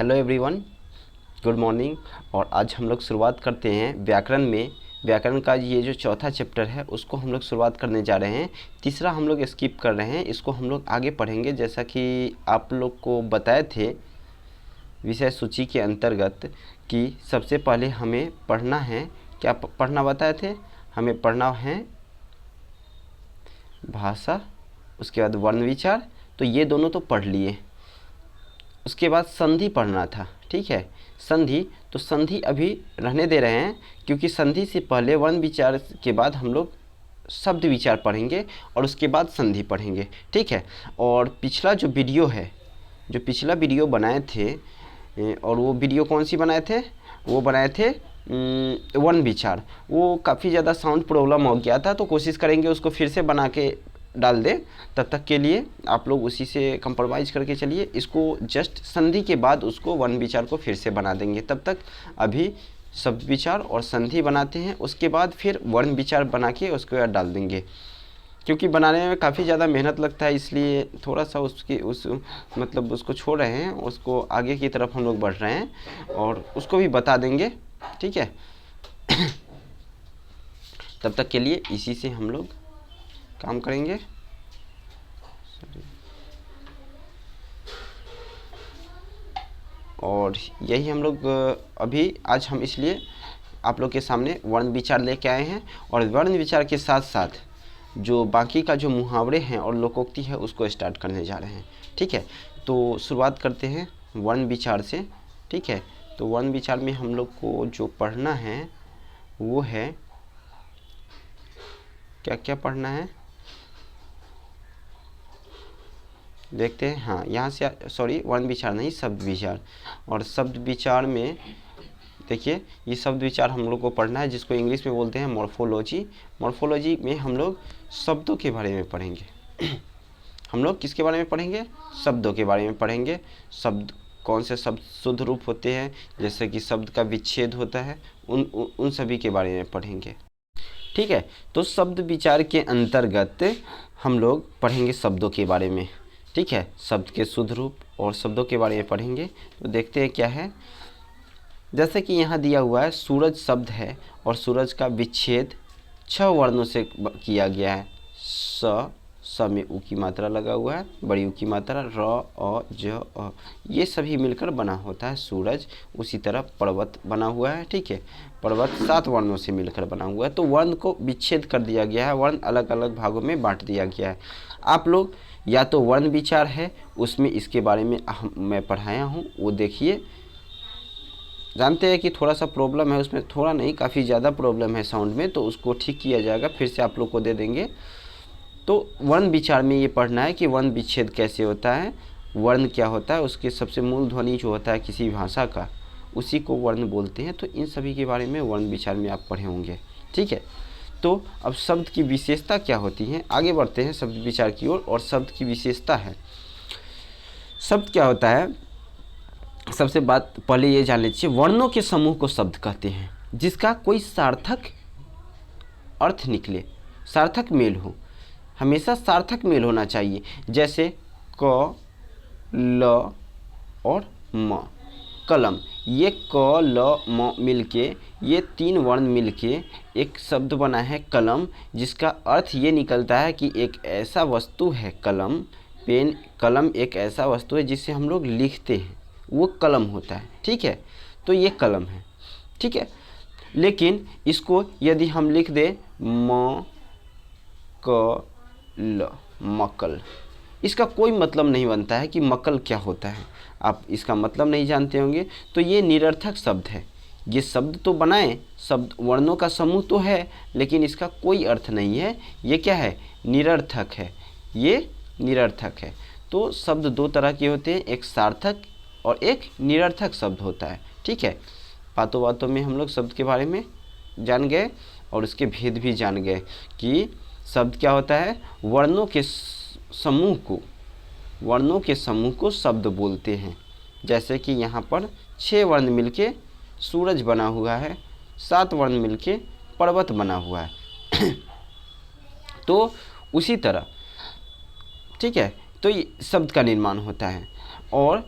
Hello everyone, good morning. और आज हम लोग शुरुआत करते हैं व्याकरण में। व्याकरण का ये जो चौथा चैप्टर है उसको हम लोग शुरुआत करने जा रहे हैं। तीसरा हम लोग स्किप कर रहे हैं, इसको हम लोग आगे पढ़ेंगे। जैसा कि आप लोग को बताए थे विषय सूची के अंतर्गत कि सबसे पहले हमें पढ़ना है, क्या पढ़ना बताए थे? हमें पढ़ना है भाषा, उसके बाद वर्ण विचार, तो ये दोनों तो पढ़ लिए। उसके बाद संधि पढ़ना था, ठीक है। संधि, तो संधि अभी रहने दे रहे हैं क्योंकि संधि से पहले वर्ण विचार के बाद हम लोग शब्द विचार पढ़ेंगे और उसके बाद संधि पढ़ेंगे, ठीक है। और पिछला जो वीडियो है, जो पिछला वीडियो बनाए थे, और वो वीडियो कौन सी बनाए थे? वो बनाए थे वर्ण विचार। वो काफ़ी ज़्यादा साउंड प्रॉब्लम हो गया था, तो कोशिश करेंगे उसको फिर से बना के डाल दें। तब तक के लिए आप लोग उसी से कंप्रोमाइज़ करके चलिए। इसको जस्ट संधि के बाद उसको वर्ण विचार को फिर से बना देंगे। तब तक अभी शब्द विचार और संधि बनाते हैं, उसके बाद फिर वर्ण विचार बना के उसके बाद डाल देंगे। क्योंकि बनाने में काफ़ी ज़्यादा मेहनत लगता है, इसलिए थोड़ा सा मतलब उसको छोड़ रहे हैं, उसको आगे की तरफ हम लोग बढ़ रहे हैं और उसको भी बता देंगे, ठीक है। तब तक के लिए इसी से हम लोग काम करेंगे। और यही हम लोग अभी आज हम इसलिए आप लोग के सामने वर्ण विचार लेके आए हैं। और वर्ण विचार के साथ साथ जो बाकी का जो मुहावरे हैं और लोकोक्ति है उसको स्टार्ट करने जा रहे हैं, ठीक है। तो शुरुआत करते हैं वर्ण विचार से, ठीक है। तो वर्ण विचार में हम लोग को जो पढ़ना है वो है, क्या क्या पढ़ना है देखते हैं। हाँ, यहाँ से सॉरी, वर्ण विचार नहीं, शब्द विचार। और शब्द विचार में देखिए, ये शब्द विचार हम लोग को पढ़ना है, जिसको इंग्लिश में बोलते हैं मॉर्फोलॉजी। मॉर्फोलॉजी में हम लोग शब्दों के बारे में पढ़ेंगे। हम लोग किसके बारे में पढ़ेंगे? शब्दों के बारे में पढ़ेंगे। शब्द, कौन से शब्द शुद्ध रूप होते हैं, जैसे कि शब्द का विच्छेद होता है, उन सभी के बारे में पढ़ेंगे, ठीक है। तो शब्द विचार के अंतर्गत हम लोग पढ़ेंगे शब्दों के बारे में, ठीक है। शब्द के शुद्ध रूप और शब्दों के बारे में पढ़ेंगे। तो देखते हैं क्या है। जैसे कि यहाँ दिया हुआ है, सूरज शब्द है और सूरज का विच्छेद 6 वर्णों से किया गया है। स में उ की मात्रा लगा हुआ है, बड़ी उ की मात्रा, र, अ, ज, अ, ये सभी मिलकर बना होता है सूरज। उसी तरह पर्वत बना हुआ है, ठीक है। पर्वत 7 वर्णों से मिलकर बना हुआ है। तो वर्ण को विच्छेद कर दिया गया है, वर्ण अलग अलग भागों में बांट दिया गया है। आप लोग या तो वर्ण विचार है, उसमें इसके बारे में मैं पढ़ाया हूँ, वो देखिए। जानते हैं कि थोड़ा सा प्रॉब्लम है उसमें, थोड़ा नहीं काफ़ी ज़्यादा प्रॉब्लम है साउंड में, तो उसको ठीक किया जाएगा, फिर से आप लोग को दे देंगे। तो वर्ण विचार में ये पढ़ना है कि वर्ण विच्छेद कैसे होता है, वर्ण क्या होता है, उसके सबसे मूल ध्वनि जो होता है किसी भाषा का, उसी को वर्ण बोलते हैं। तो इन सभी के बारे में वर्ण विचार में आप पढ़े होंगे, ठीक है। तो अब शब्द की विशेषता क्या होती है, आगे बढ़ते हैं शब्द विचार की ओर। और शब्द की विशेषता है, शब्द क्या होता है, सबसे बात पहले ये जान लीजिए। वर्णों के समूह को शब्द कहते हैं, जिसका कोई सार्थक अर्थ निकले, सार्थक मेल हो। हमेशा सार्थक मेल होना चाहिए। जैसे क, ल और म, कलम। ये क, ल, म मिलके, ये 3 वर्ण मिलके एक शब्द बना है कलम, जिसका अर्थ ये निकलता है कि एक ऐसा वस्तु है कलम, पेन, कलम एक ऐसा वस्तु है जिससे हम लोग लिखते हैं, वो कलम होता है, ठीक है। तो ये कलम है, ठीक है। लेकिन इसको यदि हम लिख दें म, क, ल, मकल, इसका कोई मतलब नहीं बनता है कि मकल क्या होता है। आप इसका मतलब नहीं जानते होंगे, तो ये निरर्थक शब्द है। ये शब्द तो बनाए, शब्द वर्णों का समूह तो है, लेकिन इसका कोई अर्थ नहीं है। ये क्या है? निरर्थक है, ये निरर्थक है। तो शब्द 2 तरह के होते हैं, एक सार्थक और एक निरर्थक शब्द होता है, ठीक है। बातों बातों में हम लोग शब्द के बारे में जान गए और उसके भेद भी जान गए कि शब्द क्या होता है। वर्णों के समूह को शब्द बोलते हैं। जैसे कि यहाँ पर 6 वर्ण मिलके सूरज बना हुआ है, 7 वर्ण मिलके पर्वत बना हुआ है। तो उसी तरह, ठीक है, तो ये शब्द का निर्माण होता है। और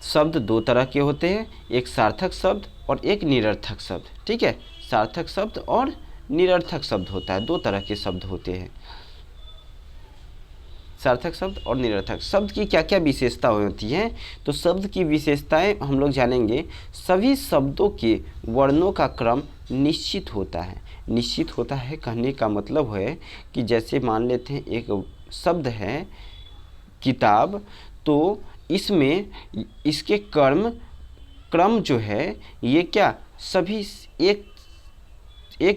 शब्द दो तरह के होते हैं, एक सार्थक शब्द और एक निरर्थक शब्द। ठीक है, सार्थक शब्द और निरर्थक शब्द होता है, दो तरह के शब्द होते हैं, सार्थक शब्द और निरर्थक शब्द की क्या क्या विशेषता होती है। तो शब्द की विशेषताएं हम लोग जानेंगे। सभी शब्दों के वर्णों का क्रम निश्चित होता है। निश्चित होता है कहने का मतलब है कि जैसे मान लेते हैं एक शब्द है किताब, तो इसमें इसके क्रम जो है ये क्या सभी एक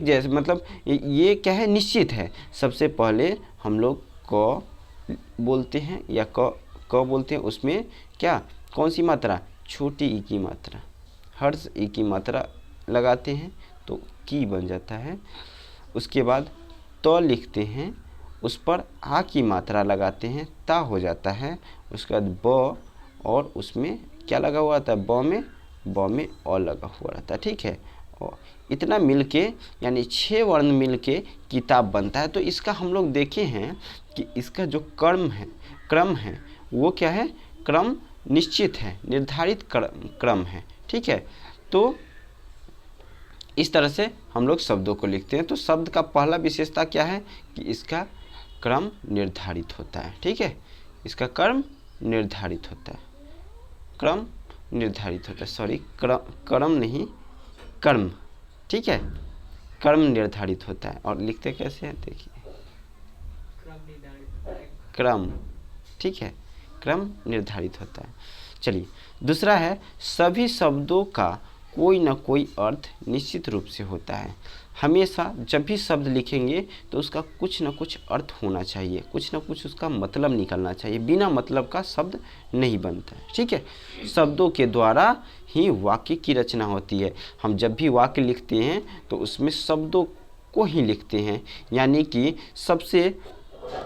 जैसे, मतलब ये क्या है, निश्चित है। सबसे पहले हम लोग क बोलते हैं या क बोलते हैं, उसमें क्या कौन सी मात्रा, छोटी ई की मात्रा, हर्ष ई की मात्रा लगाते हैं तो की बन जाता है। उसके बाद त लिखते हैं, उस पर आ की मात्रा लगाते हैं, ता हो जाता है। उसके बाद ब, और उसमें क्या लगा हुआ था, ब में अ लगा हुआ रहता है। ठीक है, और इतना मिलके यानी 6 वर्ण मिलके किताब बनता है। तो इसका हम लोग देखे हैं कि इसका जो क्रम है वो क्या है, क्रम निश्चित है, निर्धारित क्रम है। ठीक है, तो इस तरह से हम लोग शब्दों को लिखते हैं। तो शब्द का पहला विशेषता क्या है कि इसका क्रम निर्धारित होता है। ठीक है, इसका क्रम निर्धारित होता है, क्रम निर्धारित होता है, सॉरी क्रम नहीं, कर्म। ठीक है, कर्म निर्धारित होता है। और लिखते कैसे हैं, देखिए क्रम। ठीक है, क्रम निर्धारित होता है। चलिए, दूसरा है सभी शब्दों का कोई ना कोई अर्थ निश्चित रूप से होता है। हमेशा जब भी शब्द लिखेंगे तो उसका कुछ ना कुछ अर्थ होना चाहिए, कुछ ना कुछ उसका मतलब निकलना चाहिए। बिना मतलब का शब्द नहीं बनता है। ठीक है, शब्दों के द्वारा ही वाक्य की रचना होती है। हम जब भी वाक्य लिखते हैं तो उसमें शब्दों को ही लिखते हैं, यानी कि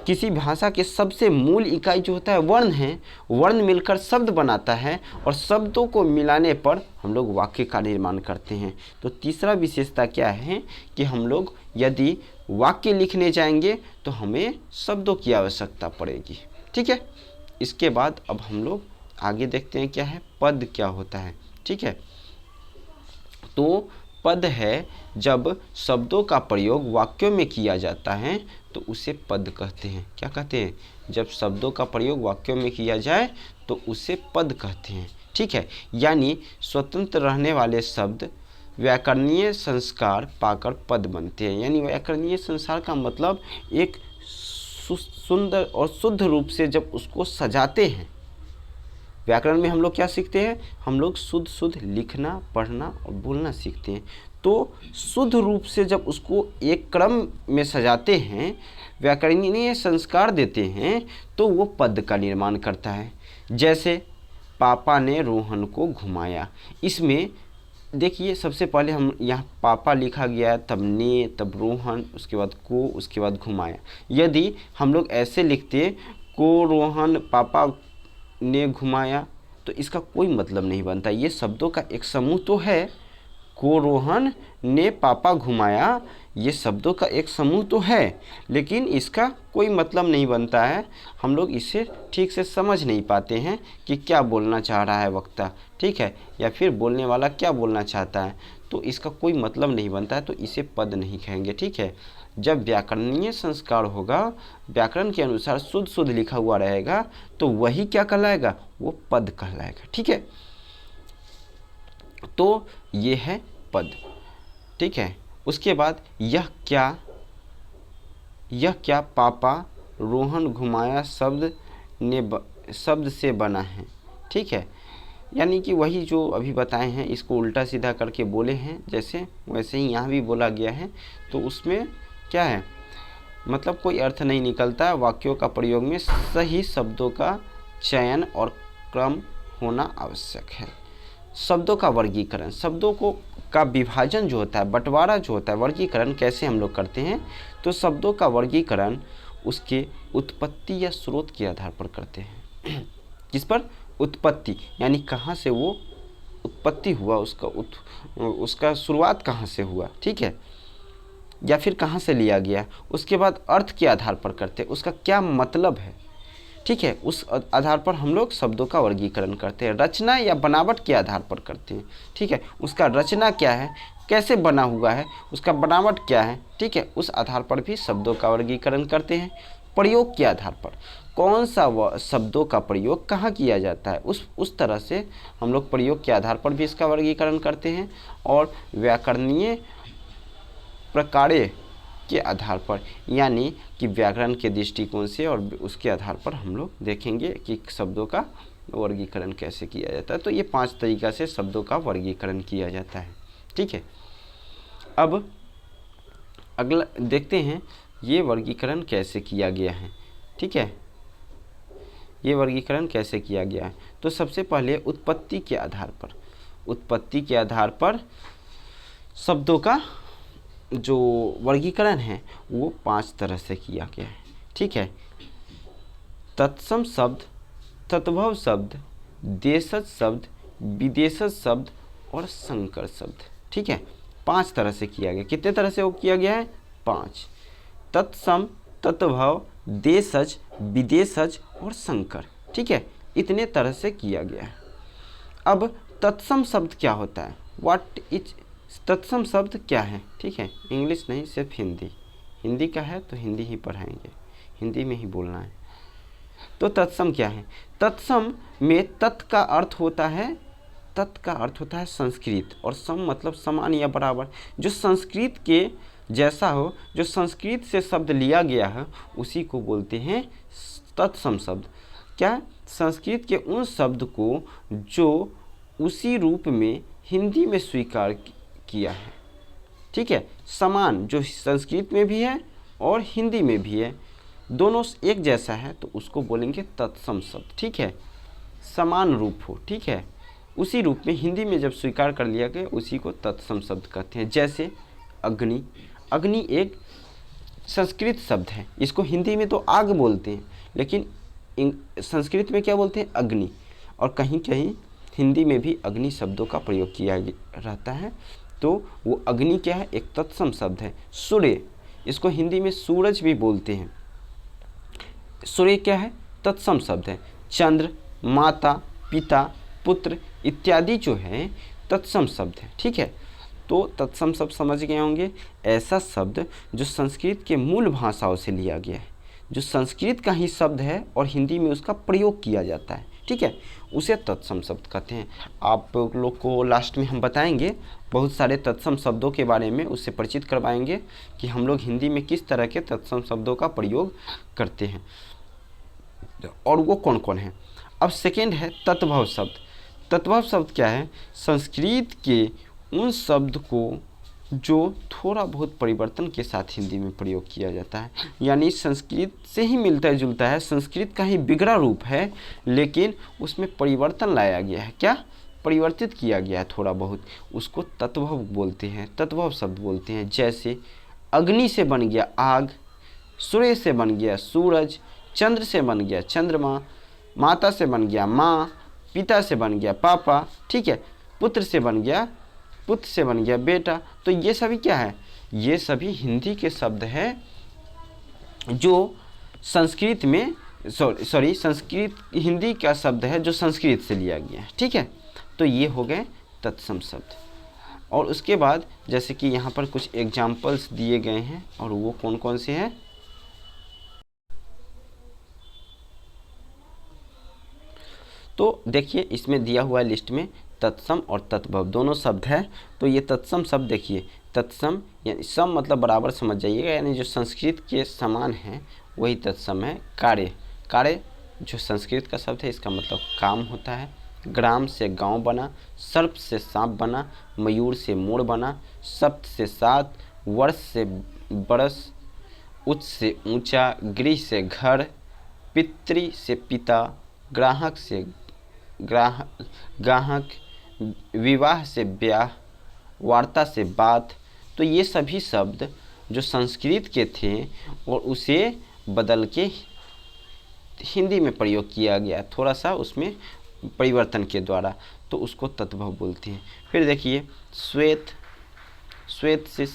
किसी भाषा के सबसे मूल इकाई जो होता है वर्ण है, वर्ण मिलकर शब्द बनाता है और शब्दों को मिलाने पर हम लोग वाक्य का निर्माण करते हैं। तो तीसरा विशेषता क्या है कि हम लोग यदि वाक्य लिखने जाएंगे तो हमें शब्दों की आवश्यकता पड़ेगी। ठीक है, इसके बाद अब हम लोग आगे देखते हैं क्या है, पद क्या होता है। ठीक है, तो पद है जब शब्दों का प्रयोग वाक्यों में किया जाता है तो उसे पद कहते हैं। क्या कहते हैं, जब शब्दों का प्रयोग वाक्यों में किया जाए तो उसे पद कहते हैं। ठीक है, यानी स्वतंत्र रहने वाले शब्द व्याकरणीय संस्कार पाकर पद बनते हैं। यानी व्याकरणीय संस्कार का मतलब एक सुंदर और शुद्ध रूप से जब उसको सजाते हैं। व्याकरण में हम लोग क्या सीखते हैं, हम लोग शुद्ध लिखना, पढ़ना और बोलना सीखते हैं। तो शुद्ध रूप से जब उसको एक क्रम में सजाते हैं, व्याकरणीय संस्कार देते हैं, तो वो पद का निर्माण करता है। जैसे पापा ने रोहन को घुमाया, इसमें देखिए सबसे पहले हम यहाँ पापा लिखा गया, तब ने, तब रोहन, उसके बाद को, उसके बाद घुमाया। यदि हम लोग ऐसे लिखते को रोहन पापा ने घुमाया तो इसका कोई मतलब नहीं बनता। ये शब्दों का एक समूह तो है, को रोहन ने पापा घुमाया, ये शब्दों का एक समूह तो है, लेकिन इसका कोई मतलब नहीं बनता है। हम लोग इसे ठीक से समझ नहीं पाते हैं कि क्या बोलना चाह रहा है वक्ता, ठीक है, या फिर बोलने वाला क्या बोलना चाहता है। तो इसका कोई मतलब नहीं बनता है, तो इसे पद नहीं कहेंगे। ठीक है, जब व्याकरणीय संस्कार होगा, व्याकरण के अनुसार शुद्ध लिखा हुआ रहेगा, तो वही क्या कहलाएगा, वो पद कहलाएगा। ठीक है, तो ये है पद। ठीक है, उसके बाद यह क्या पापा रोहन घुमाया शब्द से बना है। ठीक है, यानी कि वही जो अभी बताए हैं इसको उल्टा सीधा करके बोले हैं, जैसे वैसे ही यहाँ भी बोला गया है। तो उसमें क्या है, मतलब कोई अर्थ नहीं निकलता। वाक्यों का प्रयोग में सही शब्दों का चयन और क्रम होना आवश्यक है। शब्दों का वर्गीकरण, शब्दों का विभाजन जो होता है, बंटवारा जो होता है, वर्गीकरण कैसे हम लोग करते हैं, तो शब्दों का वर्गीकरण उसके उत्पत्ति या स्रोत के आधार पर करते हैं। जिस पर उत्पत्ति यानी कहाँ से वो उत्पत्ति हुआ, उसका शुरुआत कहाँ से हुआ, ठीक है, या फिर कहाँ से लिया गया। उसके बाद अर्थ के आधार पर करते हैं, उसका क्या मतलब है। ठीक है, उस आधार पर हम लोग शब्दों का वर्गीकरण करते हैं। रचना या बनावट के आधार पर करते हैं। ठीक है, उसका रचना क्या है, कैसे बना हुआ है, उसका बनावट क्या है, ठीक है, उस आधार पर भी शब्दों का वर्गीकरण करते हैं। प्रयोग के आधार पर कौन सा शब्दों का प्रयोग कहाँ किया जाता है, उस तरह से हम लोग प्रयोग के आधार पर भी इसका वर्गीकरण करते हैं। और व्याकरणीय प्रकार्य के आधार पर, यानी कि व्याकरण के दृष्टिकोण से और उसके आधार पर हम लोग देखेंगे कि शब्दों का वर्गीकरण कैसे किया जाता है। तो ये 5 तरीका से शब्दों का वर्गीकरण किया जाता है। ठीक है, अब अगला देखते हैं ये वर्गीकरण कैसे किया गया है। ठीक है, ये वर्गीकरण कैसे किया गया है। तो सबसे पहले उत्पत्ति के आधार पर शब्दों का जो वर्गीकरण है वो 5 तरह से किया गया है। ठीक है, तत्सम शब्द, तद्भव शब्द, देशज शब्द, विदेशज शब्द और संकर शब्द। ठीक है, 5 तरह से किया गया। कितने तरह से वो किया गया है? 5। तत्सम, तद्भव, देशज, विदेशज और संकर। ठीक है, इतने तरह से किया गया है। अब तत्सम शब्द क्या होता है? व्हाट इज तत्सम शब्द क्या है? ठीक है, इंग्लिश नहीं, सिर्फ हिंदी का है तो हिंदी ही पढ़ाएंगे, हिंदी में ही बोलना है। तो तत्सम क्या है? तत्सम में तत् का अर्थ होता है संस्कृत, और सम मतलब समान या बराबर, जो संस्कृत के जैसा हो, जो संस्कृत से शब्द लिया गया है उसी को बोलते हैं तत्सम शब्द। क्या? संस्कृत के उन शब्द को जो उसी रूप में हिंदी में स्वीकार किया है। ठीक है, समान, जो संस्कृत में भी है और हिंदी में भी है, दोनों एक जैसा है तो उसको बोलेंगे तत्सम शब्द। ठीक है, समान रूप हो, ठीक है, उसी रूप में हिंदी में जब स्वीकार कर लिया गया उसी को तत्सम शब्द कहते हैं। जैसे अग्नि, अग्नि एक संस्कृत शब्द है, इसको हिंदी में तो आग बोलते हैं, लेकिन संस्कृत में क्या बोलते हैं? अग्नि। और कहीं कहीं हिंदी में भी अग्नि शब्दों का प्रयोग किया रहता है, तो वो अग्नि क्या है? एक तत्सम शब्द है। सूर्य, इसको हिंदी में सूरज भी बोलते हैं, सूर्य क्या है? तत्सम शब्द है। चंद्र, माता, पिता, पुत्र इत्यादि जो है तत्सम शब्द है। ठीक है, तो तत्सम शब्द समझ गए होंगे। ऐसा शब्द जो संस्कृत के मूल भाषाओं से लिया गया है, जो संस्कृत का ही शब्द है और हिंदी में उसका प्रयोग किया जाता है। ठीक है, उसे तत्सम शब्द कहते हैं। आप लोग को लास्ट में हम बताएंगे बहुत सारे तत्सम शब्दों के बारे में, उससे परिचित करवाएंगे कि हम लोग हिंदी में किस तरह के तत्सम शब्दों का प्रयोग करते हैं और वो कौन कौन है। अब सेकेंड है तद्भव शब्द। तद्भव शब्द क्या है? संस्कृत के उन शब्द को जो थोड़ा बहुत परिवर्तन के साथ हिंदी में प्रयोग किया जाता है, यानी संस्कृत से ही मिलता जुलता है, संस्कृत का ही बिगड़ा रूप है, लेकिन उसमें परिवर्तन लाया गया है। क्या? परिवर्तित किया गया है थोड़ा बहुत, उसको तद्भव बोलते हैं, तद्भव शब्द बोलते हैं। जैसे अग्नि से बन गया आग, सूर्य से बन गया सूरज, चंद्र से बन गया चंद्रमा, माता से बन गया माँ, पिता से बन गया पापा। ठीक है, पुत्र से बन गया बेटा। तो ये सभी क्या है? ये सभी हिंदी के शब्द हैं जो संस्कृत में संस्कृत हिंदी का शब्द है जो संस्कृत से लिया गया है। ठीक है, तो ये हो गए तत्सम शब्द। और उसके बाद जैसे कि यहाँ पर कुछ एग्जाम्पल्स दिए गए हैं, और वो कौन कौन से हैं? तो देखिए, इसमें दिया हुआ लिस्ट में तत्सम और तद्भव दोनों शब्द है। तो ये तत्सम शब्द देखिए, तत्सम यानी सम मतलब बराबर समझ जाइएगा, यानी जो संस्कृत के समान है वही तत्सम है। कार्य जो संस्कृत का शब्द है, इसका मतलब काम होता है। ग्राम से गांव बना, सर्प से सांप बना, मयूर से मोर बना, सप्त से 7, वर्ष से बरस, उच्च से ऊंचा, गृह से घर, पितृ से पिता, ग्राहक से ग्राहक, विवाह से ब्याह, वार्ता से बात। तो ये सभी शब्द जो संस्कृत के थे और उसे बदल के हिंदी में प्रयोग किया गया, थोड़ा सा उसमें परिवर्तन के द्वारा, तो उसको तद्भव बोलते हैं। फिर देखिए श्वेत, श्वेत से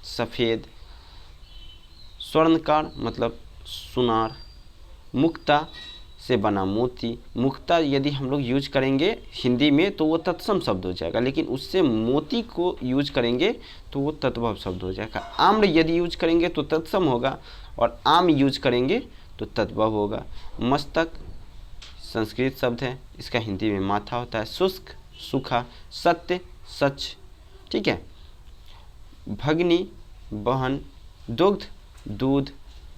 सफ़ेद, स्वर्णकार मतलब सुनार, मुक्ता से बना मोती। मुक्ता यदि हम लोग यूज करेंगे हिंदी में तो वो तत्सम शब्द हो जाएगा, लेकिन उससे मोती को यूज करेंगे तो वो तद्भव शब्द हो जाएगा। आम्र यदि यूज करेंगे तो तत्सम होगा, और आम यूज करेंगे तो तद्भव होगा। मस्तक संस्कृत शब्द है, इसका हिंदी में माथा होता है। शुष्क सूखा, सत्य सच, ठीक है। भगनी बहन, दुग्ध दूध,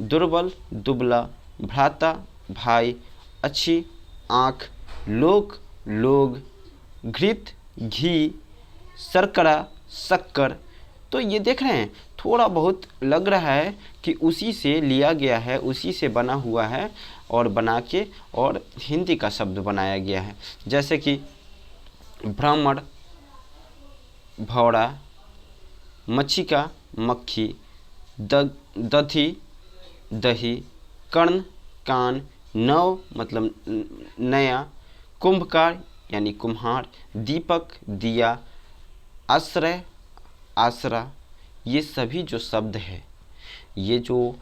दुर्बल दुबला, भ्राता भाई, अच्छी आँख, लोक लोग, घृत घी, शर्करा शक्कर। तो ये देख रहे हैं थोड़ा बहुत लग रहा है कि उसी से लिया गया है, उसी से बना हुआ है और बना के और हिंदी का शब्द बनाया गया है। जैसे कि ब्राह्मण भौरा, मच्छिका मक्खी, दधी दही, कर्ण कान, नव मतलब नया, कुंभकार यानी कुम्हार, दीपक दिया, आश्रय आसरा। ये सभी जो शब्द है, ये जो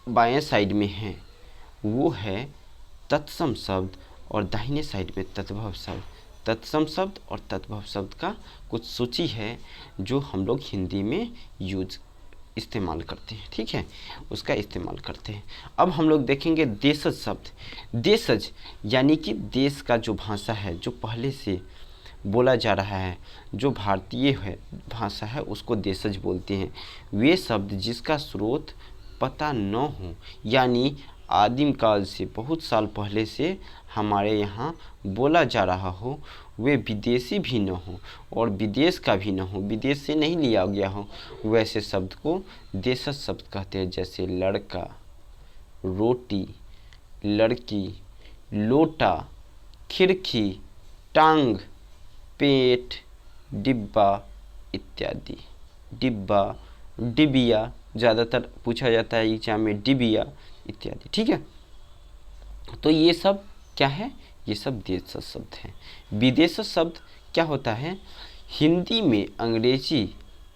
बाएं साइड में है वो है तत्सम शब्द और दाहिने साइड में तद्भव शब्द। तत्सम शब्द और तद्भव शब्द का कुछ सूची है जो हम लोग हिंदी में इस्तेमाल करते हैं, ठीक है, उसका इस्तेमाल करते हैं। अब हम लोग देखेंगे देशज शब्द। देशज यानी कि देश का जो भाषा है, जो पहले से बोला जा रहा है, जो भारतीय है भाषा है, उसको देशज बोलते हैं। वे शब्द जिसका स्रोत पता न हो, यानी आदिम काल से बहुत साल पहले से हमारे यहाँ बोला जा रहा हो, वे विदेशी भी न हो और विदेश का भी न हो, विदेश से नहीं लिया गया हो, वैसे शब्द को देशज शब्द कहते हैं। जैसे लड़का, रोटी, लड़की, लोटा, खिड़की, टांग, पेट, डिब्बा इत्यादि। डिब्बा, डिबिया, ज़्यादातर पूछा जाता है एग्जाम में, डिबिया इत्यादि, ठीक है। तो ये सब क्या है, ये सब देशज शब्द हैं। विदेशज शब्द क्या होता है, हिंदी में अंग्रेजी,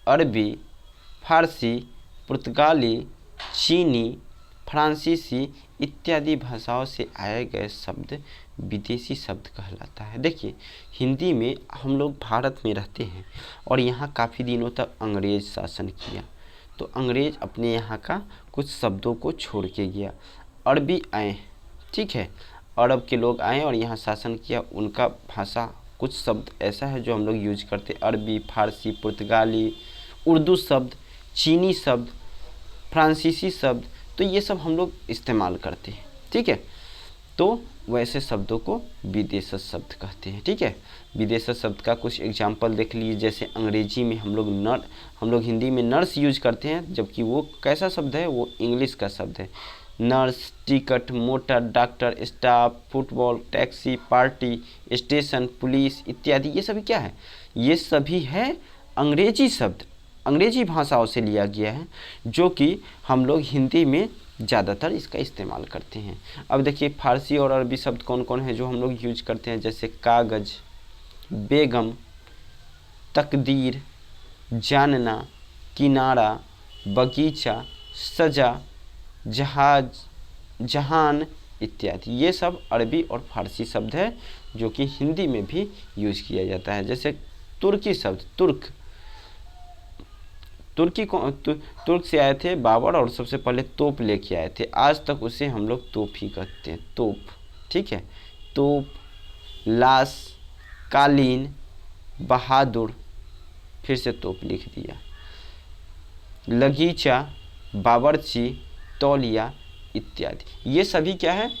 अरबी, फारसी, पुर्तगाली, चीनी, फ्रांसीसी इत्यादि भाषाओं से आए गए शब्द विदेशी शब्द कहलाता है। देखिए हिंदी में हम लोग भारत में रहते हैं और यहाँ काफ़ी दिनों तक अंग्रेज शासन किया, तो अंग्रेज अपने यहाँ का कुछ शब्दों को छोड़ के गया। अरबी आए, ठीक है, अरब के लोग आए और यहाँ शासन किया, उनका भाषा कुछ शब्द ऐसा है जो हम लोग यूज करते, अरबी, फारसी, पुर्तगाली, उर्दू शब्द, चीनी शब्द, फ्रांसीसी शब्द, तो ये सब हम लोग इस्तेमाल करते हैं, ठीक है। तो वैसे शब्दों को विदेशज शब्द कहते हैं, ठीक है। विदेशज शब्द का कुछ एग्जाम्पल देख लीजिए। जैसे अंग्रेजी में हम लोग हिंदी में नर्स यूज करते हैं, जबकि वो कैसा शब्द है, वो इंग्लिश का शब्द है। Nurse, ticket, motor, doctor, staff, football, taxi, party, station, police इत्यादि, ये सभी क्या है, ये सभी है अंग्रेजी शब्द, अंग्रेजी भाषाओं से लिया गया है, जो कि हम लोग हिंदी में ज़्यादातर इसका इस्तेमाल करते हैं। अब देखिए फारसी और अरबी शब्द कौन कौन है जो हम लोग यूज करते हैं, जैसे कागज़, बेगम, तकदीर, जानना, किनारा, बगीचा, सजा, जहाज, जहान इत्यादि। ये सब अरबी और फारसी शब्द है जो कि हिंदी में भी यूज किया जाता है। जैसे तुर्की शब्द, तुर्क से आए थे बाबर और सबसे पहले तोप लेके आए थे, आज तक उसे हम लोग तोप ही कहते हैं, तोप, ठीक है। तोप, लाश, कालीन, बहादुर, फिर से तोप लिख दिया, लगीचा, बावर्ची, तौलिया इत्यादि। ये सभी क्या है,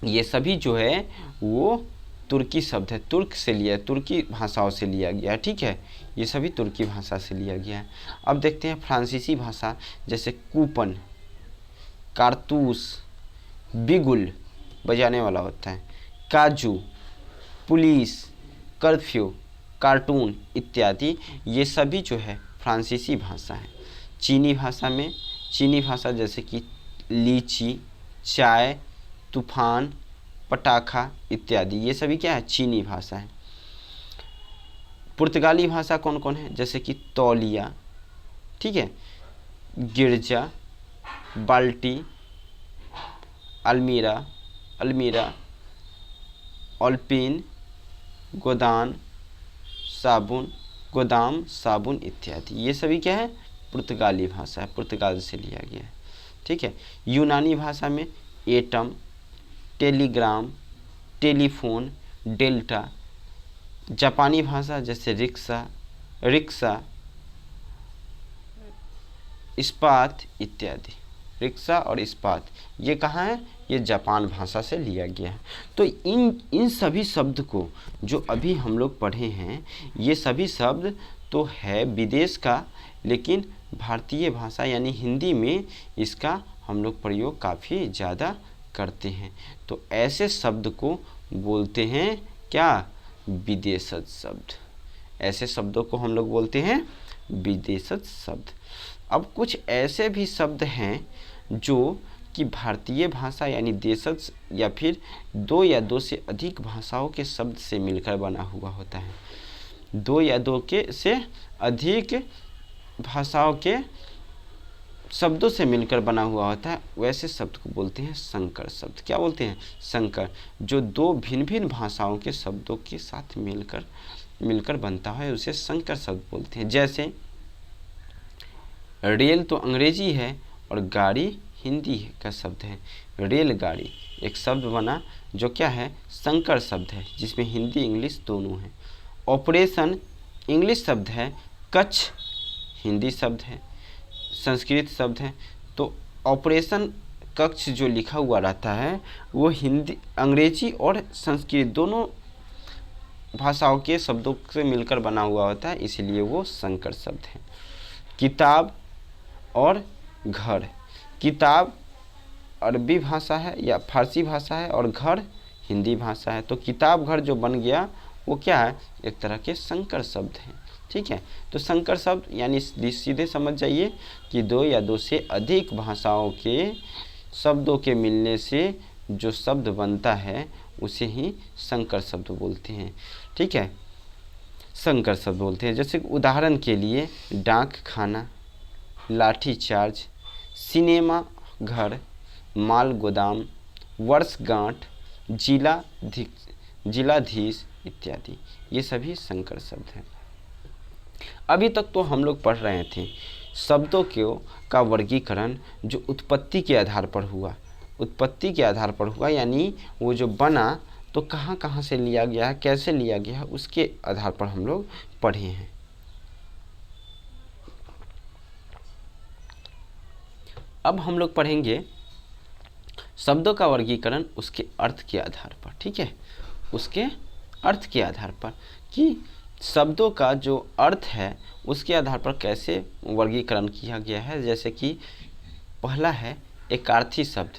ये सभी जो है वो तुर्की शब्द है, तुर्क से लिया, तुर्की भाषाओं से लिया गया है, ठीक है। ये सभी तुर्की भाषा से लिया गया है। अब देखते हैं फ्रांसीसी भाषा, जैसे कूपन, कारतूस, बिगुल बजाने वाला होता है, काजू, पुलिस, कर्फ्यू, कार्टून इत्यादि। ये सभी जो है फ्रांसीसी भाषा है। चीनी भाषा जैसे कि लीची, चाय, तूफान, पटाखा इत्यादि, ये सभी क्या है, चीनी भाषा है। पुर्तगाली भाषा कौन कौन है, जैसे कि तौलिया, ठीक है, गिरजा, बाल्टी, अलमीरा, अलमीरा, ओल्पिन, गोदान, साबुन, गोदाम, साबुन इत्यादि। ये सभी क्या है? पुर्तगाली भाषा है, पुर्तगाल से लिया गया है। ठीक है। यूनानी भाषा में एटम, टेलीग्राम, टेलीफोन, डेल्टा। जापानी भाषा जैसे रिक्शा, रिक्शा, इस्पात इत्यादि। रिक्शा और इस्पात ये कहाँ है? ये जापान भाषा से लिया गया है। तो इन सभी शब्द को जो अभी हम लोग पढ़े हैं, ये सभी शब्द तो है विदेश का, लेकिन भारतीय भाषा यानी हिंदी में इसका हम लोग प्रयोग काफ़ी ज़्यादा करते हैं। तो ऐसे शब्द को बोलते हैं क्या? विदेशज शब्द। ऐसे शब्दों को हम लोग बोलते हैं विदेशज शब्द। अब कुछ ऐसे भी शब्द हैं जो कि भारतीय भाषा यानी देशज या फिर दो या दो से अधिक भाषाओं के शब्द से मिलकर बना हुआ होता है। दो या दो के से अधिक भाषाओं के शब्दों से मिलकर बना हुआ होता है, वैसे शब्द को बोलते हैं संकर शब्द। क्या बोलते हैं? संकर। जो दो भिन्न भिन्न भाषाओं के शब्दों के साथ मिलकर बनता है, उसे संकर शब्द बोलते हैं। जैसे रेल तो अंग्रेजी है और गाड़ी हिंदी का शब्द है। रेलगाड़ी एक शब्द बना जो क्या है? संकर शब्द है, जिसमें हिंदी इंग्लिश दोनों है। ऑपरेशन इंग्लिश शब्द है, कच्छ हिंदी शब्द है, संस्कृत शब्द है। तो ऑपरेशन कक्ष जो लिखा हुआ रहता है वो हिंदी, अंग्रेजी और संस्कृत दोनों भाषाओं के शब्दों से मिलकर बना हुआ होता है, इसलिए वो संकर शब्द है। किताब और घर। किताब अरबी भाषा है या फारसी भाषा है और घर हिंदी भाषा है। तो किताब घर जो बन गया वो क्या है? एक तरह के संकर शब्द हैं। ठीक है। तो संकर शब्द यानी सीधे समझ जाइए कि दो या दो से अधिक भाषाओं के शब्दों के मिलने से जो शब्द बनता है उसे ही संकर शब्द बोलते हैं। ठीक है, संकर शब्द बोलते हैं। जैसे उदाहरण के लिए डाक खाना, लाठी चार्ज, सिनेमा घर, माल गोदाम, वर्षगांठ, जिलाधीश इत्यादि, ये सभी संकर शब्द हैं। अभी तक तो हम लोग पढ़ रहे थे शब्दों का वर्गीकरण जो उत्पत्ति के आधार पर हुआ। उत्पत्ति के आधार पर हुआ यानी वो जो बना तो कहाँ कहाँ से लिया गया है, कैसे लिया गया है, उसके आधार पर हम लोग पढ़े हैं। अब हम लोग पढ़ेंगे शब्दों का वर्गीकरण उसके अर्थ के आधार पर। ठीक है, उसके अर्थ के आधार पर कि शब्दों का जो अर्थ है उसके आधार पर कैसे वर्गीकरण किया गया है। जैसे कि पहला है एकार्थी शब्द,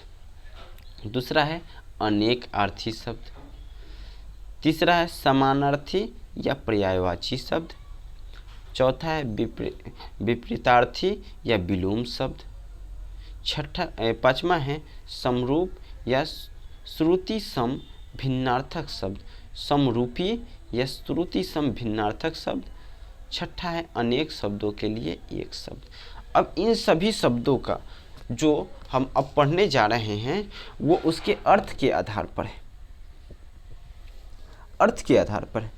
दूसरा है अनेक अर्थी शब्द, तीसरा है समानार्थी या पर्यायवाची शब्द, चौथा है विपरीतार्थी या विलोम शब्द, पांचवा है समरूप या श्रुति सम भिन्नार्थक शब्द, समरूपी या श्रुति सम भिन्नार्थक शब्द, छठा है अनेक शब्दों के लिए एक शब्द। अब इन सभी शब्दों का जो हम अब पढ़ने जा रहे हैं वो उसके अर्थ के आधार पर है। अर्थ के आधार पर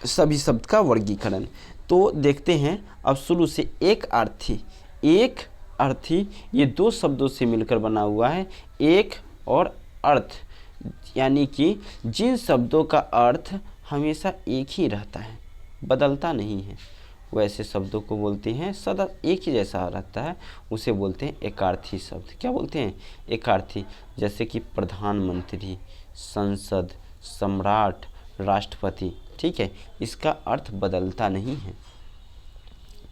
सभी शब्द का वर्गीकरण। तो देखते हैं अब शुरू से एक अर्थी ये दो शब्दों से मिलकर बना हुआ है। एक और अर्थ यानी कि जिन शब्दों का अर्थ हमेशा एक ही रहता है, बदलता नहीं है, वैसे शब्दों को बोलते हैं सदा एक ही जैसा रहता है, उसे बोलते हैं एकार्थी शब्द। क्या बोलते हैं? एकार्थी। जैसे कि प्रधानमंत्री, संसद, सम्राट, राष्ट्रपति। ठीक है, इसका अर्थ बदलता नहीं है।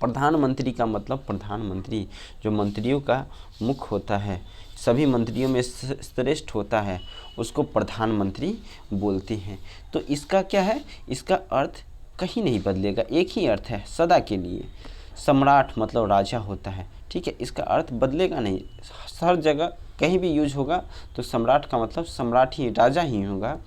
प्रधानमंत्री का मतलब प्रधानमंत्री जो मंत्रियों का मुख्य होता है, सभी मंत्रियों में श्रेष्ठ होता है, उसको प्रधानमंत्री बोलते हैं। तो इसका क्या है? इसका अर्थ कहीं नहीं बदलेगा, एक ही अर्थ है सदा के लिए। सम्राट मतलब राजा होता है। ठीक है, इसका अर्थ बदलेगा नहीं, हर जगह कहीं भी यूज होगा तो सम्राट का मतलब सम्राट ही, राजा ही होगा,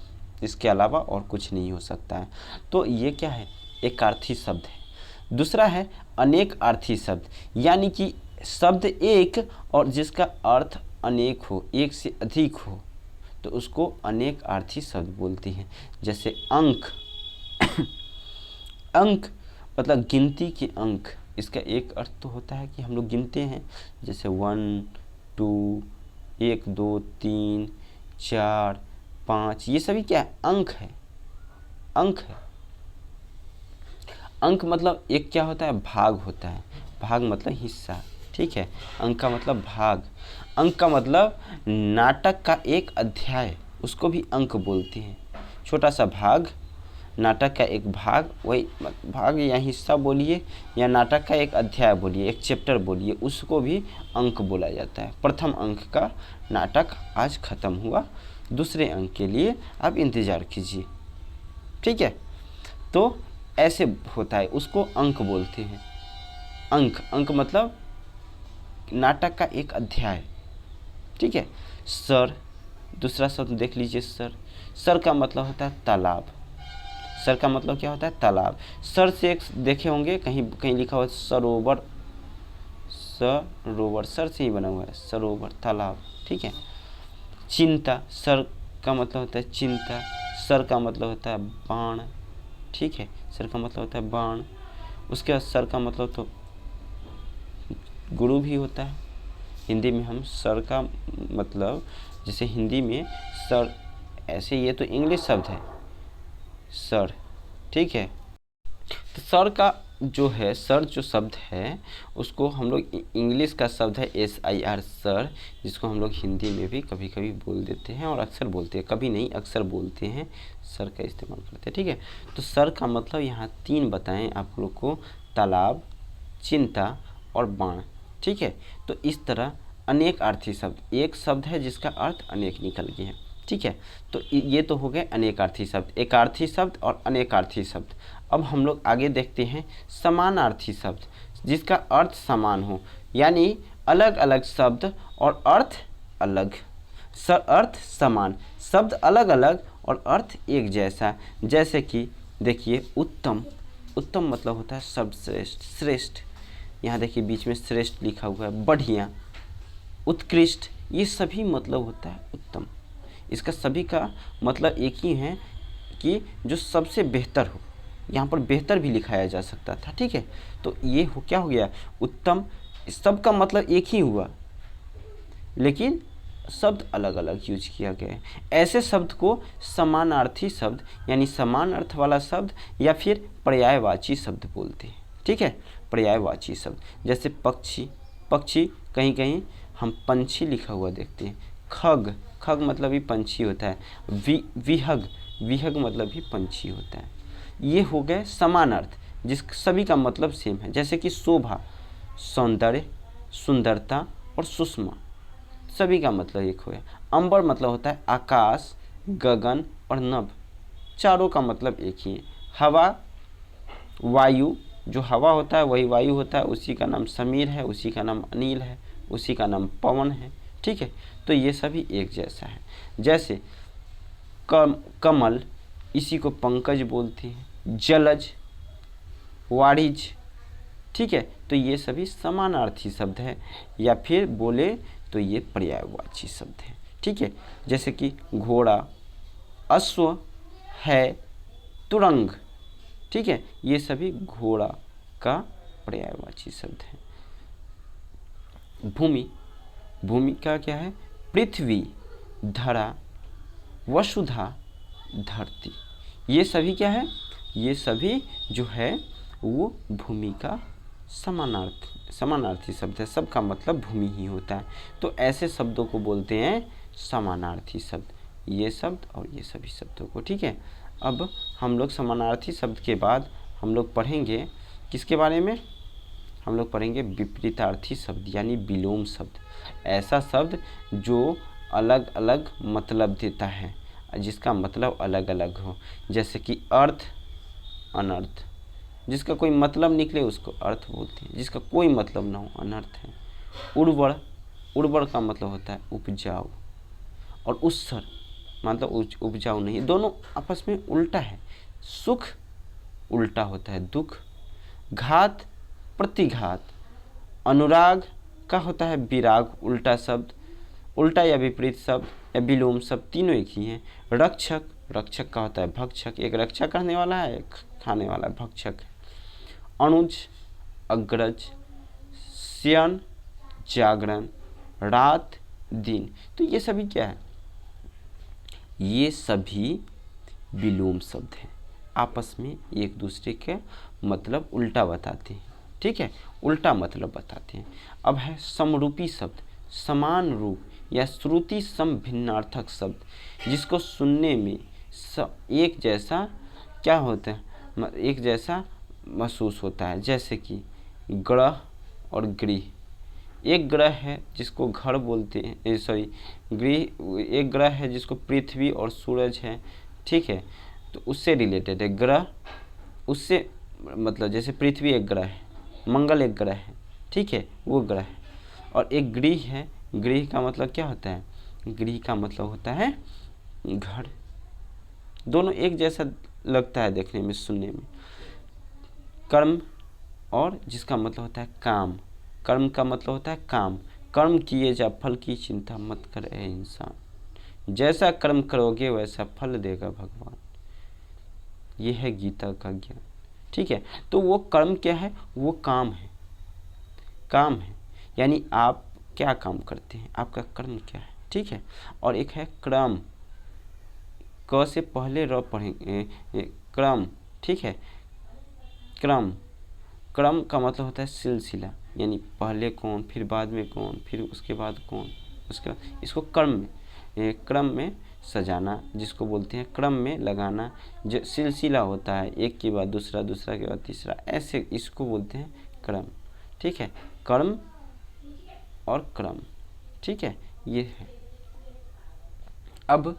इसके अलावा और कुछ नहीं हो सकता है। तो ये क्या है? एकार्थी शब्द है। दूसरा है अनेक अर्थी शब्द, यानी कि शब्द एक और जिसका अर्थ अनेक हो, एक से अधिक हो, तो उसको अनेकार्थी शब्द बोलते हैं। जैसे अंक अंक मतलब गिनती के अंक। इसका एक अर्थ तो होता है कि हम लोग गिनते हैं, जैसे 1 2 1 2 3 4 5, ये सभी क्या है? अंक है, अंक है। अंक मतलब एक क्या होता है? भाग होता है। भाग मतलब हिस्सा, ठीक है। अंक का मतलब भाग। अंक का मतलब नाटक का एक अध्याय, उसको भी अंक बोलते हैं। छोटा सा भाग, नाटक का एक भाग, वही भाग या हिस्सा बोलिए, या नाटक का एक अध्याय बोलिए, एक चैप्टर बोलिए, उसको भी अंक बोला जाता है। प्रथम अंक का नाटक आज ख़त्म हुआ, दूसरे अंक के लिए आप इंतज़ार कीजिए, ठीक है। तो ऐसे होता है, उसको अंक बोलते हैं। अंक, अंक मतलब नाटक का एक अध्याय, ठीक है। सर, दूसरा शब्द देख लीजिए, सर। सर का मतलब होता है तालाब। सर का मतलब क्या होता है? तालाब। सर से एक देखे होंगे, कहीं कहीं लिखा हुआ है सरोवर, सरोवर सर से ही बना हुआ है, सरोवर तालाब, ठीक है। चिंता, सर का मतलब होता है चिंता। सर का मतलब होता है बाण, ठीक है। सर का मतलब होता है बाण। उसके बाद सर का मतलब तो गुरु भी होता है। हिंदी में हम सर का मतलब, जैसे हिंदी में सर, ऐसे ये तो इंग्लिश शब्द है सर, ठीक है। तो सर का जो है, सर जो शब्द है उसको हम लोग, इंग्लिश का शब्द है SIR सर, जिसको हम लोग हिंदी में भी कभी कभी बोल देते हैं और अक्सर बोलते हैं, कभी नहीं अक्सर बोलते हैं, सर का इस्तेमाल करते हैं, ठीक है। तो सर का मतलब यहाँ 3 बताएं आप लोग को, तालाब, चिंता और बाण, ठीक है। तो इस तरह अनेक अर्थी शब्द, एक शब्द है जिसका अर्थ अनेक निकल गए हैं, ठीक है। तो ये तो हो गए अनेकार्थी शब्द, एकार्थी शब्द और अनेकार्थी शब्द। अब हम लोग आगे देखते हैं समानार्थी शब्द, जिसका अर्थ समान हो, यानी अलग अलग शब्द और अर्थ अलग, अर्थ समान, शब्द अलग अलग और अर्थ एक जैसा। जैसे कि देखिए उत्तम, उत्तम मतलब होता है सर्वश्रेष्ठ, श्रेष्ठ, यहाँ देखिए बीच में श्रेष्ठ लिखा हुआ है। बढ़िया, उत्कृष्ट, ये सभी मतलब होता है उत्तम। इसका सभी का मतलब एक ही है कि जो सबसे बेहतर हो, यहाँ पर बेहतर भी लिखाया जा सकता था, ठीक है। तो ये हो क्या हो गया? उत्तम, सबका मतलब एक ही हुआ, लेकिन शब्द अलग अलग यूज किया गया है। ऐसे शब्द को समानार्थी शब्द, यानी समान अर्थ वाला शब्द या फिर पर्यायवाची शब्द बोलते हैं, ठीक है। पर्यायवाची शब्द, जैसे पक्षी, पक्षी कहीं कहीं हम पंछी लिखा हुआ देखते हैं। खग, खग मतलब भी पंछी होता है। विहग, विहग मतलब भी पंछी होता है। ये हो गए समान अर्थ, जिस सभी का मतलब सेम है। जैसे कि शोभा, सौंदर्य, सुंदरता और सुषमा, सभी का मतलब एक हो गया। अंबर मतलब होता है आकाश, गगन और नभ, चारों का मतलब एक ही है। हवा, वायु, जो हवा होता है वही वायु होता है, उसी का नाम समीर है, उसी का नाम अनिल है, उसी का नाम पवन है, ठीक है। तो ये सभी एक जैसा है। जैसे कमल, इसी को पंकज बोलते हैं। जलज, वाणिज, ठीक है। तो ये सभी समानार्थी शब्द है, या फिर बोले तो ये पर्यायवाची शब्द है, ठीक है। जैसे कि घोड़ा, अश्व है, तुरंग, ठीक है। ये सभी घोड़ा का पर्यायवाची शब्द है। भूमि, भूमि का क्या है? पृथ्वी, धरा, वसुधा, धरती, ये सभी क्या है? ये सभी जो है वो भूमि का समानार्थी शब्द है, सबका मतलब भूमि ही होता है। तो ऐसे शब्दों को बोलते हैं समानार्थी शब्द, ये शब्द और ये सभी शब्दों को, ठीक है। अब हम लोग समानार्थी शब्द के बाद हम लोग पढ़ेंगे किसके बारे में? हम लोग पढ़ेंगे विपरीतार्थी शब्द, यानी विलोम शब्द। ऐसा शब्द जो अलग अलग मतलब देता है, जिसका मतलब अलग अलग हो। जैसे कि अर्थ, अनर्थ, जिसका कोई मतलब निकले उसको अर्थ बोलते हैं, जिसका कोई मतलब ना हो अनर्थ है। उर्वर, उर्वर का मतलब होता है उपजाऊ, और उत्सर मतलब उपजाऊ नहीं, दोनों आपस में उल्टा है। सुख उल्टा होता है दुख। घात, प्रतिघात। अनुराग का होता है विराग, उल्टा शब्द। उल्टा या विपरीत शब्द या विलोम शब्द तीनों एक ही हैं। रक्षक, रक्षक का होता है भक्षक, एक रक्षा करने वाला है, एक खाने वाला है, भक्षक है। अनुज, अग्रज, शयन, जागरण, रात, दिन। तो ये सभी क्या है? ये सभी विलोम शब्द हैं, आपस में एक दूसरे के मतलब उल्टा बताते हैं, ठीक है, उल्टा मतलब बताते हैं। अब है समरूपी शब्द, समान रूप या श्रुति सम भिन्नार्थक शब्द, जिसको सुनने में एक जैसा क्या होता है, एक जैसा महसूस होता है। जैसे कि ग्रह और गृह। एक ग्रह है जिसको घर बोलते हैं, सॉरी गृह, एक ग्रह है जिसको पृथ्वी और सूरज है, ठीक है, तो उससे रिलेटेड है ग्रह। उससे मतलब जैसे पृथ्वी एक ग्रह है, मंगल एक ग्रह है, ठीक है, वो ग्रह है। और एक गृह है, गृह का मतलब क्या होता है? गृह का मतलब होता है घर। दोनों एक जैसा लगता है देखने में, सुनने में। कर्म, और जिसका मतलब होता है काम। कर्म का मतलब होता है काम। कर्म किए जा फल की चिंता मत करे इंसान, जैसा कर्म करोगे वैसा फल देगा भगवान। ये है गीता का ज्ञान, ठीक है। तो वो कर्म क्या है? वो काम है, काम है, यानी आप क्या काम करते हैं, आपका कर्म क्या है, ठीक है। और एक है क्रम, क से पहले र पढ़ेंगे, क्रम, ठीक है। क्रम, क्रम का मतलब होता है सिलसिला, यानी पहले कौन, फिर बाद में कौन, फिर उसके बाद कौन, उसके बाद इसको क्रम में सजाना, जिसको बोलते हैं क्रम में लगाना। जो सिलसिला होता है, एक के बाद दूसरा, दूसरा के बाद तीसरा, ऐसे इसको बोलते हैं क्रम, ठीक है। कर्म और क्रम, ठीक है, ये है। अब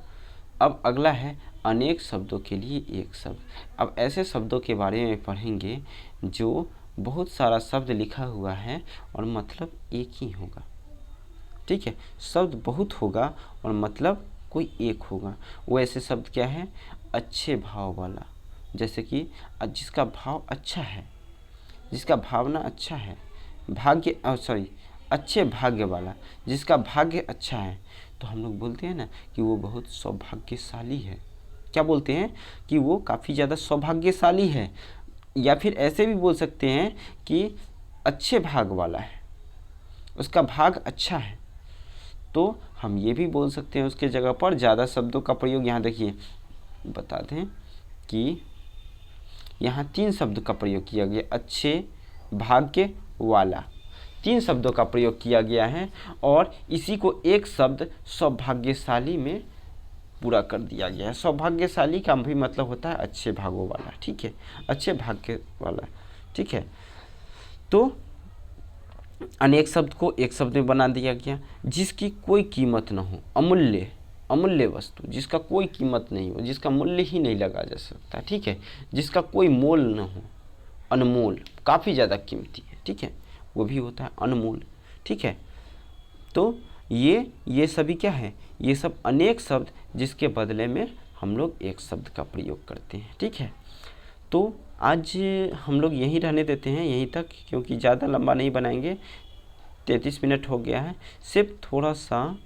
अगला है अनेक शब्दों के लिए एक शब्द। अब ऐसे शब्दों के बारे में पढ़ेंगे जो बहुत सारा शब्द लिखा हुआ है और मतलब एक ही होगा, ठीक है। शब्द बहुत होगा और मतलब कोई एक होगा। वो ऐसे शब्द क्या है? अच्छे भाव वाला, जैसे कि जिसका भाव अच्छा है, जिसका भावना अच्छा है, अच्छे भाग्य वाला, जिसका भाग्य अच्छा है, तो हम लोग बोलते हैं ना कि वो बहुत सौभाग्यशाली है। क्या बोलते हैं? कि वो काफ़ी ज़्यादा सौभाग्यशाली है। या फिर ऐसे भी बोल सकते हैं कि अच्छे भाग वाला है, उसका भाग अच्छा है। तो हम ये भी बोल सकते हैं उसके जगह पर ज़्यादा शब्दों का प्रयोग। यहाँ देखिए, बता दें कि यहाँ 3 शब्द का प्रयोग किया गया, अच्छे, भाग्य वाला, 3 शब्दों का प्रयोग किया गया है। और इसी को एक शब्द सौभाग्यशाली में पूरा कर दिया गया है। सौभाग्यशाली का भी मतलब होता है अच्छे भागों वाला, ठीक है, अच्छे भाग्य वाला, ठीक है। तो अनेक शब्द को एक शब्द में बना दिया गया। जिसकी कोई कीमत न हो, अमूल्य, अमूल्य वस्तु, जिसका कोई कीमत नहीं हो, जिसका मूल्य ही नहीं लगा जा सकता, ठीक है, जिसका कोई मोल न हो, अनमोल, काफ़ी ज़्यादा कीमती है, ठीक है, वो भी होता है अनमोल, ठीक है। तो ये सभी क्या है? ये सब अनेक शब्द जिसके बदले में हम लोग एक शब्द का प्रयोग करते हैं, ठीक है। तो आज हम लोग यहीं रहने देते हैं, यहीं तक, क्योंकि ज़्यादा लंबा नहीं बनाएंगे। 33 मिनट हो गया है। सिर्फ थोड़ा सा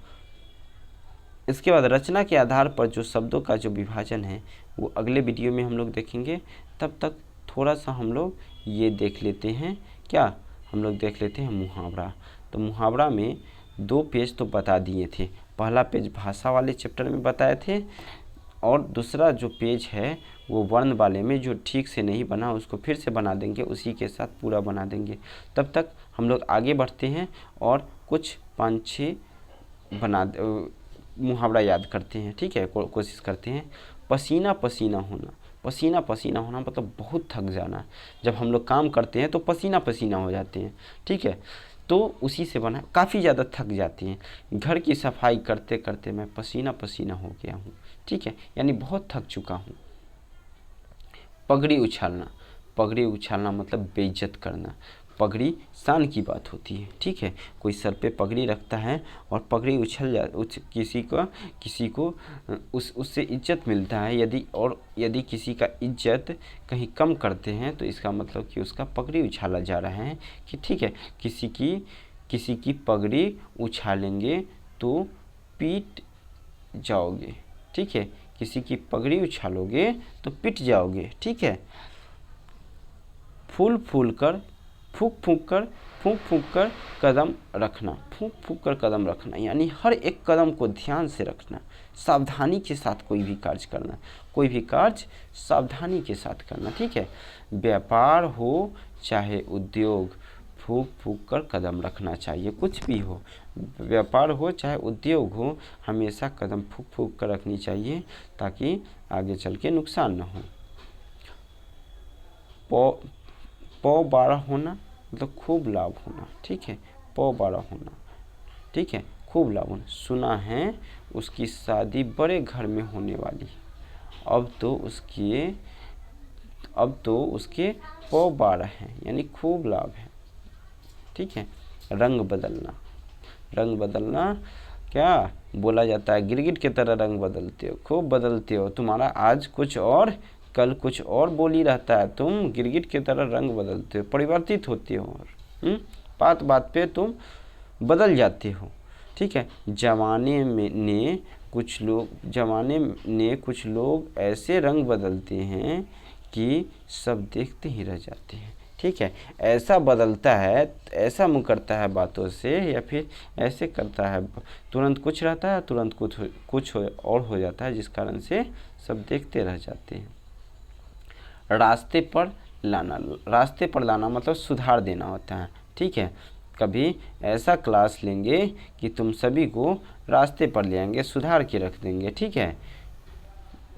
इसके बाद रचना के आधार पर जो शब्दों का जो विभाजन है वो अगले वीडियो में हम लोग देखेंगे। तब तक थोड़ा सा हम लोग ये देख लेते हैं, क्या हम लोग देख लेते हैं मुहावरा। तो मुहावरा में 2 पेज तो बता दिए थे। पहला पेज भाषा वाले चैप्टर में बताए थे, और दूसरा जो पेज है वो वर्ण वाले में, जो ठीक से नहीं बना उसको फिर से बना देंगे, उसी के साथ पूरा बना देंगे। तब तक हम लोग आगे बढ़ते हैं और कुछ 5-6 मुहावरा याद करते हैं, ठीक है, कोशिश करते हैं। पसीना पसीना होना, पसीना पसीना होना मतलब बहुत थक जाना। जब हम लोग काम करते हैं तो पसीना पसीना हो जाते हैं, ठीक है, तो उसी से बना, काफ़ी ज़्यादा थक जाती हैं। घर की सफाई करते करते मैं पसीना पसीना हो गया हूँ, ठीक है, यानी बहुत थक चुका हूँ। पगड़ी उछालना, पगड़ी उछालना मतलब बेइज्जत करना। पगड़ी शान की बात होती है, ठीक है, कोई सर पे पगड़ी रखता है और पगड़ी किसी को उससे इज्जत मिलता है। यदि किसी का इज्जत कहीं कम करते हैं तो इसका मतलब कि उसका पगड़ी उछाला जा रहा है कि ठीक है, किसी की पगड़ी उछालेंगे तो पीट जाओगे, ठीक है। किसी की पगड़ी उछालोगे तो पिट जाओगे, ठीक है। फूल फूल कर, फूंक फूंक कर कदम रखना, फूंक फूंक कर कदम रखना, यानी हर एक कदम को ध्यान से रखना, सावधानी के साथ कोई भी कार्य करना, कोई भी कार्य सावधानी के साथ करना, ठीक है। व्यापार हो चाहे उद्योग, फूंक फूंक कर कदम रखना चाहिए, कुछ भी हो, व्यापार हो चाहे उद्योग हो, हमेशा कदम फूंक फूंक कर रखनी चाहिए ताकि आगे चल के नुकसान न हो। पौ 12 होना मतलब खूब लाभ होना, ठीक है। पौ 12 होना, ठीक है, खूब लाभ होना। सुना है उसकी शादी बड़े घर में होने वाली, अब तो उसके पौ 12 हैं, यानी खूब लाभ है, ठीक है। रंग बदलना क्या बोला जाता है, गिरगिट की तरह रंग बदलते हो, खूब बदलते हो, तुम्हारा आज कुछ और कल कुछ और बोली रहता है, तुम गिरगिट की तरह रंग बदलते हो, परिवर्तित होते हो, और बात बात पे तुम बदल जाते हो, ठीक है। जमाने ने कुछ लोग ऐसे रंग बदलते हैं कि सब देखते ही रह जाते हैं, ठीक है। ऐसा बदलता है, ऐसा मुँह करता है बातों से, या फिर ऐसे करता है, तुरंत कुछ रहता है, तुरंत कुछ और हो जाता है, जिस कारण से सब देखते रह जाते हैं। रास्ते पर लाना मतलब सुधार देना होता है, ठीक है। कभी ऐसा क्लास लेंगे कि तुम सभी को रास्ते पर ले आएंगे, सुधार के रख देंगे, ठीक है।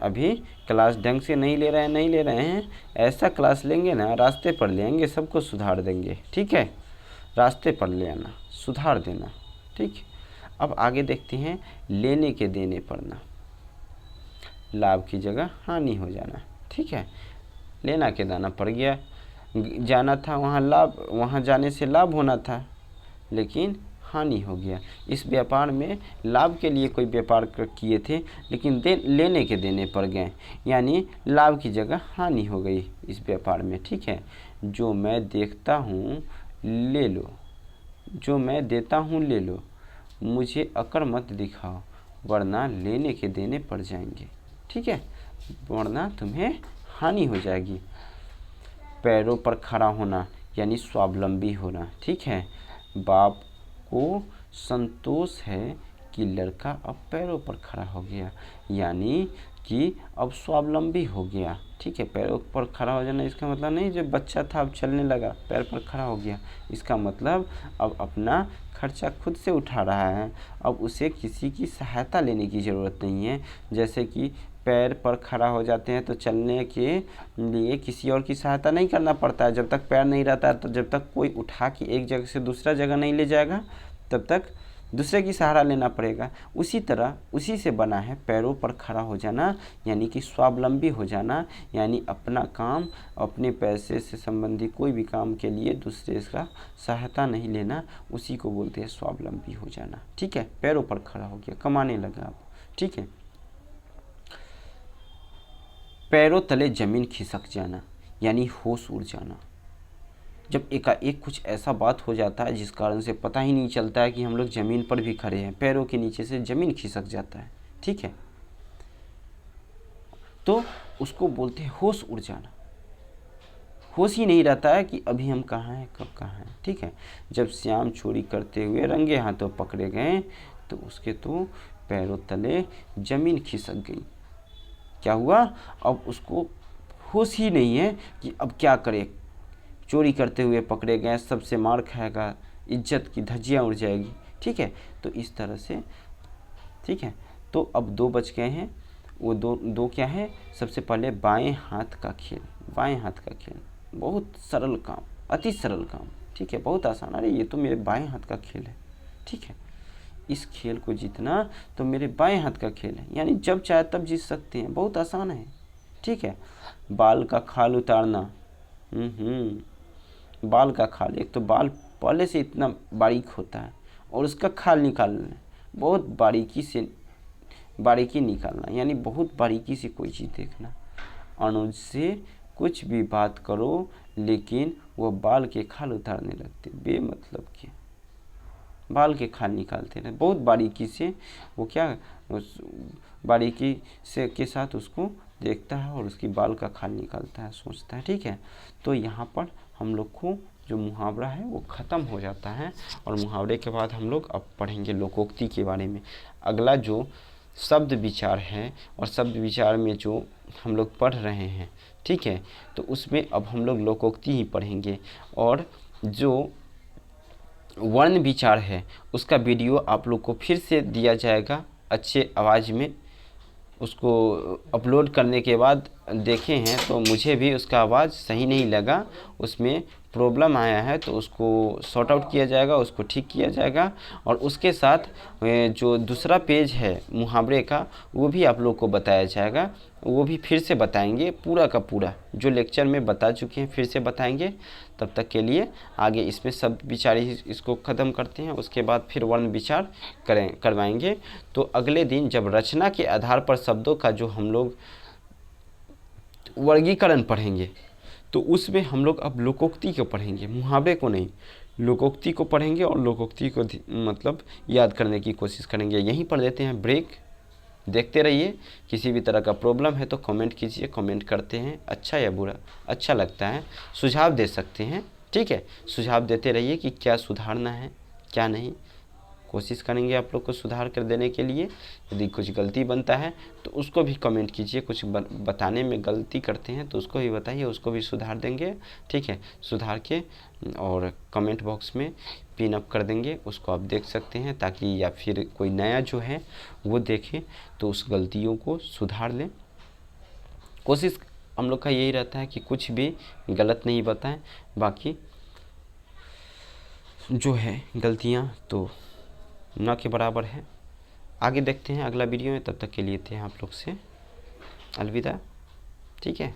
अभी क्लास ढंग से नहीं ले रहे हैं, ऐसा क्लास लेंगे ना, रास्ते पर ले आएंगे, सबको सुधार देंगे, ठीक है। रास्ते पर ले आना, सुधार देना, ठीक। अब आगे देखते हैं, लेने के देने पड़ना, लाभ की जगह हानि हो जाना, ठीक है। लेना के दाना पड़ गया, जाना था वहाँ जाने से लाभ होना था, लेकिन हानि हो गया। इस व्यापार में लाभ के लिए कोई व्यापार किए थे, लेकिन लेने के देने पड़ गए, यानी लाभ की जगह हानि हो गई इस व्यापार में, ठीक है। जो मैं देखता हूँ ले लो, जो मैं देता हूँ ले लो, मुझे अकड़ मत दिखाओ, वरना लेने के देने पड़ जाएंगे, ठीक है, वरना तुम्हें हानि हो जाएगी। पैरों पर खड़ा होना यानी स्वावलंबी होना, ठीक है। बाप को संतोष है कि लड़का अब पैरों पर खड़ा हो गया, यानी कि अब स्वावलंबी हो गया, ठीक है। पैरों पर खड़ा हो जाना इसका मतलब नहीं जो बच्चा था अब चलने लगा, पैर पर खड़ा हो गया, इसका मतलब अब अपना खर्चा खुद से उठा रहा है, अब उसे किसी की सहायता लेने की ज़रूरत नहीं है। जैसे कि पैर पर खड़ा हो जाते हैं तो चलने के लिए किसी और की सहायता नहीं करना पड़ता है, जब तक पैर नहीं रहता है, तो जब तक कोई उठा के एक जगह से दूसरा जगह नहीं ले जाएगा, तब तक दूसरे की सहारा लेना पड़ेगा। उसी तरह उसी से बना है पैरों पर खड़ा हो जाना, यानी कि स्वावलंबी हो जाना, यानी अपना काम, अपने पैसे से संबंधी कोई भी काम के लिए दूसरे का सहायता नहीं लेना, उसी को बोलते हैं स्वावलंबी हो जाना, ठीक है। पैरों पर खड़ा हो गया, कमाने लगा आप, ठीक है। पैरों तले जमीन खिसक जाना यानी होश उड़ जाना, जब एकाएक कुछ ऐसा बात हो जाता है जिस कारण से पता ही नहीं चलता है कि हम लोग ज़मीन पर भी खड़े हैं, पैरों के नीचे से ज़मीन खिसक जाता है, ठीक है, तो उसको बोलते हैं होश उड़ जाना। होश ही नहीं रहता है कि अभी हम कहाँ हैं, कब कहाँ हैं, ठीक है। जब श्याम चोरी करते हुए रंगे हाथों पकड़े गए तो उसके तो पैरों तले ज़मीन खिसक गई। क्या हुआ, अब उसको होश ही नहीं है कि अब क्या करे, चोरी करते हुए पकड़े गए, सबसे मार खाएगा, इज्जत की धज्जियाँ उड़ जाएगी, ठीक है। तो इस तरह से, ठीक है। तो अब 2 बच गए हैं, वो दो क्या है, सबसे पहले बाएं हाथ का खेल, बाएं हाथ का खेल बहुत सरल काम, अति सरल काम, ठीक है, बहुत आसान। अरे ये तो मेरे बाएं हाथ का खेल है, ठीक है, इस खेल को जीतना तो मेरे बाएं हाथ का खेल है, यानी जब चाहे तब जीत सकते हैं, बहुत आसान है, ठीक है। बाल का खाल उतारना, बाल का खाल, एक तो बाल पहले से इतना बारीक होता है और उसका खाल निकालना, बहुत बारीकी निकालना, यानी बहुत बारीकी से कोई चीज़ देखना। अनुज से कुछ भी बात करो लेकिन वो बाल के खाल उतारने लगते बेमतलब के, बाल के खाल निकालते रहे, बहुत बारीकी से वो क्या उस बारीकी से के साथ उसको देखता है और उसकी बाल का खाल निकालता है, सोचता है। ठीक है, तो यहाँ पर हम लोग को जो मुहावरा है वो ख़त्म हो जाता है। और मुहावरे के बाद हम लोग अब पढ़ेंगे लोकोक्ति के बारे में। अगला जो शब्द विचार है और शब्द विचार में जो हम लोग पढ़ रहे हैं, ठीक है, तो उसमें अब हम लोग लोकोक्ति ही पढ़ेंगे। और जो वर्ण विचार है उसका वीडियो आप लोग को फिर से दिया जाएगा अच्छे आवाज़ में। उसको अपलोड करने के बाद देखे हैं तो मुझे भी उसका आवाज़ सही नहीं लगा, उसमें प्रॉब्लम आया है, तो उसको सॉर्ट आउट किया जाएगा, उसको ठीक किया जाएगा। और उसके साथ जो दूसरा पेज है मुहावरे का वो भी आप लोग को बताया जाएगा, वो भी फिर से बताएंगे पूरा का पूरा, जो लेक्चर में बता चुके हैं फिर से बताएंगे। तब तक के लिए आगे इसमें शब्द विचार ही इसको ख़त्म करते हैं, उसके बाद फिर वर्ण विचार करवाएंगे। तो अगले दिन जब रचना के आधार पर शब्दों का जो हम लोग वर्गीकरण पढ़ेंगे तो उसमें हम लोग अब लोकोक्ति को पढ़ेंगे, मुहावरे को नहीं, लोकोक्ति को पढ़ेंगे और लोकोक्ति को मतलब याद करने की कोशिश करेंगे। यहीं पर देते हैं ब्रेक, देखते रहिए। किसी भी तरह का प्रॉब्लम है तो कमेंट कीजिए, कमेंट करते हैं, अच्छा या बुरा, अच्छा लगता है सुझाव दे सकते हैं। ठीक है, सुझाव देते रहिए कि क्या सुधारना है क्या नहीं, कोशिश करेंगे आप लोग को सुधार कर देने के लिए। यदि कुछ गलती बनता है तो उसको भी कमेंट कीजिए, कुछ बताने में गलती करते हैं तो उसको भी बताइए, उसको भी सुधार देंगे। ठीक है, सुधार के और कमेंट बॉक्स में पिन अप कर देंगे, उसको आप देख सकते हैं, ताकि या फिर कोई नया जो है वो देखे तो उस गलतियों को सुधार लें। कोशिश हम लोग का यही रहता है कि कुछ भी गलत नहीं बताएं, बाकी जो है गलतियां तो ना के बराबर है। आगे देखते हैं अगला वीडियो में, तब तक के लिए थे आप लोग से अलविदा। ठीक है,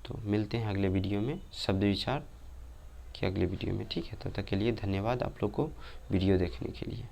तो मिलते हैं अगले वीडियो में शब्द विचार के अगले वीडियो में। ठीक है, तब तक के लिए धन्यवाद आप लोग को वीडियो देखने के लिए।